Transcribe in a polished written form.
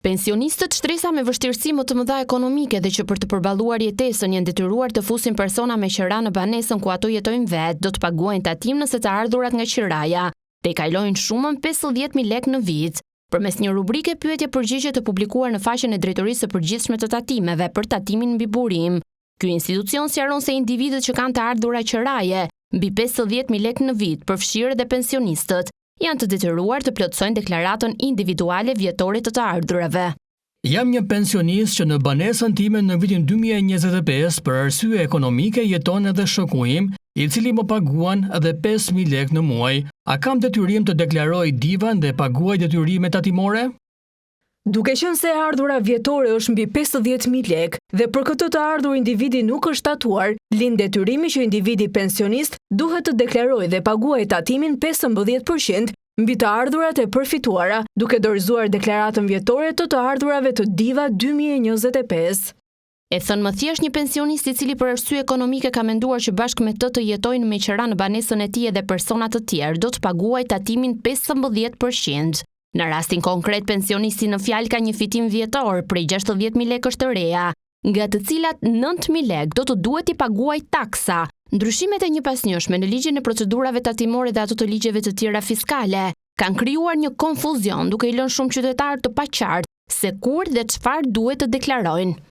Pensionistët shtresa me vështirësi më të mëdha ekonomike dhe që për të përballuar jetesën janë detyruar të fusin persona me qira në banesën ku ato jetojnë vetë, do të paguajnë tatim nëse të ardhurat nga qiraja, dhe kalojnë shumën 50.000 lekë në vit. Përmes një rubrike pyetje përgjigje të publikuar në faqen e Drejtorisë së Përgjithshme të Tatimeve për tatimin mbi burim, ky institucion sqaron se individët që kanë të ardhura qiraje mbi 50.000 lekë në vit, përfshirë edhe pensionistët, janë të detyruar të plotësojnë deklaratën individuale vjetore të ardhurave. Jam një pensionist që në banesën time në vitin 2025 për arsye ekonomike jeton edhe shoku im, i cili më paguan edhe 5.000 lekë në muaj. A kam detyrim të deklaroj divan dhe paguaj detyrime tatimore? Duke qenë se ardhura vjetore është mbi 50.000 lekë dhe për këtë të ardhur individi nuk është tatuar, lind detyrimi që individi pensionist duhet të deklarojë dhe paguajë tatimin 15% mbi të ardhurat e përfituara, duke dorëzuar deklaratën vjetore të ardhurave të diva 2025. E thënë më thjesht një pensionist i cili për arsye ekonomike ka menduar që bashkë me të jetojnë me qira në banesën e tij edhe persona të tjerë, do të paguajë tatimin 15%. Në rastin konkret, pensionisti në fjalë ka një fitim vjetor prej 60.000 lekësh të reja, nga të cilat 9.000 lekë do të duhet i paguajë taksa. Ndryshimet e njëpasnjëshme në ligjin e procedurave tatimore dhe ato të ligjeve të tjera fiskale kanë krijuar një konfuzion duke i lënë shumë qytetarë të paqartë se kur dhe çfarë duhet të deklarojnë.